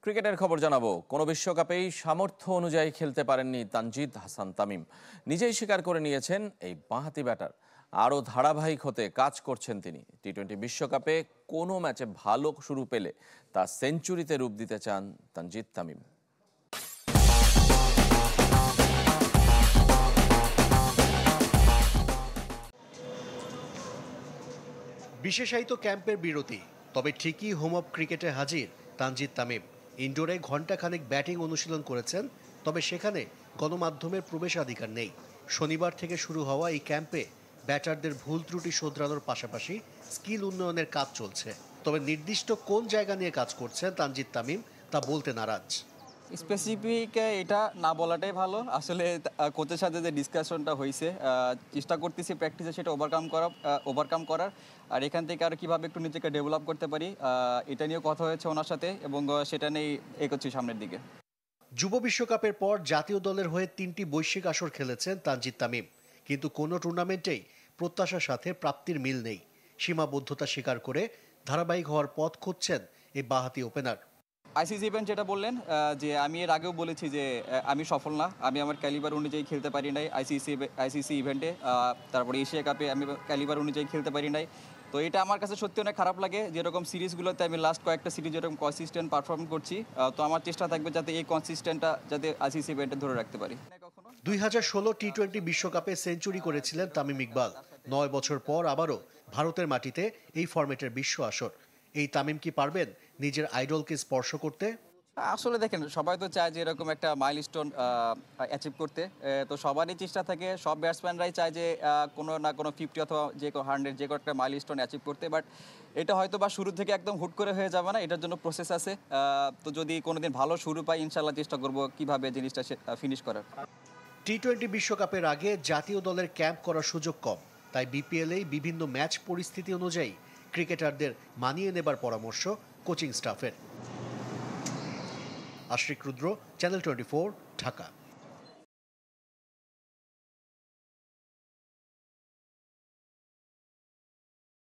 ক্রিকেটের খবর জানাবো। কোনো বিশ্বকাপেই সামর্থ্য অনুযায়ী খেলতে পারেননি তানজিদ হাসান তামিম। নিজেই স্বীকার করে নিয়েছেন এই বাঁহাতি ব্যাটার আরও ধারাবাহিক হতে কাজ করছেন তিনি। টি-20 বিশ্বকাপে কোনো ম্যাচে ভালো শুরু পেলে তা সেঞ্চুরিতে রূপ দিতে চান তানজিদ তামিম। বিশেষায়িত ক্যাম্পের বিরতি, তবে ঠিকই হোম অফ ক্রিকেটে হাজির তানজিদ তামিম। ইনডোরে ঘণ্টাখানেক ব্যাটিং অনুশীলন করেছেন, তবে সেখানে গণমাধ্যমের প্রবেশাধিকার নেই। শনিবার থেকে শুরু হওয়া এই ক্যাম্পে ব্যাটারদের ভুল ত্রুটি শোধরানোর পাশাপাশি স্কিল উন্নয়নের কাজ চলছে। তবে নির্দিষ্ট কোন জায়গা নিয়ে কাজ করছেন তানজিদ তামিম তা বলতে নারাজ। স্পেসিফিক এটা না বলাটাই ভালো। আসলে কোচের সাথে যে ডিসকাশনটা হয়েছে, চেষ্টা করতেছি প্র্যাকটিসে সেটা ওভারকাম করার। আর এখান থেকে আর কীভাবে একটু নিজেকে ডেভেলপ করতে পারি, এটা নিয়েও কথা হয়েছে ওনার সাথে, এবং সেটা নিয়েই এগোচ্ছি সামনের দিকে। যুব বিশ্বকাপের পর জাতীয় দলের হয়ে 3টি বৈশ্বিক আসর খেলেছেন তানজিদ তামিম, কিন্তু কোনো টুর্নামেন্টেই প্রত্যাশার সাথে প্রাপ্তির মিল নেই। সীমাবদ্ধতা স্বীকার করে ধারাবাহিক হওয়ার পথ খুঁজছেন এই বাঁহাতি ওপেনার। আইসিসি ইভেন্ট যেটা বললেন, যে আমি এর আগেও বলেছি যে আমি সফল না, আমি আমার ক্যালিবার অনুযায়ী খেলতে পারি নাই আইসিসি ইভেন্টে। তারপরে এশিয়া কাপে আমি ক্যালিবার অনুযায়ী খেলতে পারি নাই। তো এটা আমার কাছে সত্যি অনেক খারাপ লাগে। যেরকম সিরিজগুলোতে আমি লাস্ট কয়েকটা সিরিজ যেরকম কনসিস্টেন্ট পারফর্ম করছি, তো আমার চেষ্টা থাকবে যাতে এই কনসিস্টেন্টটা যাতে আইসিসি ইভেন্টে ধরে রাখতে পারি। 2016 টি-20 বিশ্বকাপে সেঞ্চুরি করেছিলেন তামিম ইকবাল। 9 বছর পর আবারও ভারতের মাটিতে এই ফরম্যাটের বিশ্ব আসর। এই তামিম কি পারবেন নিজের আইডলকে স্পর্শ করতে? আসলে দেখেন, সবাই তো চায় যে এরকম একটা মাইলস্টোন অ্যাচিভ করতে। তো সবারই চেষ্টা থাকে, সব ব্যাটসম্যানরাই চায় যে কোনো না কোনো 50 অথবা যে 100 যে কোনো একটা মাইলস্টোন অ্যাচিভ করতে। বাট এটা হয়তো বা শুরু থেকে একদম হুট করে হয়ে যাবে না, এটার জন্য প্রসেস আছে। তো যদি কোনোদিন ভালো শুরু পাই, ইনশাল্লাহ চেষ্টা করব কীভাবে জিনিসটা ফিনিশ করার। টি-20 বিশ্বকাপের আগে জাতীয় দলের ক্যাম্প করার সুযোগ কম, তাই বিপিএলেই বিভিন্ন ম্যাচ পরিস্থিতি অনুযায়ী ক্রিকেটারদের মানিয়ে নেবার পরামর্শ কোচিং স্টাফের। আশরিক রুদ্র, চ্যানেল 24, ঢাকা।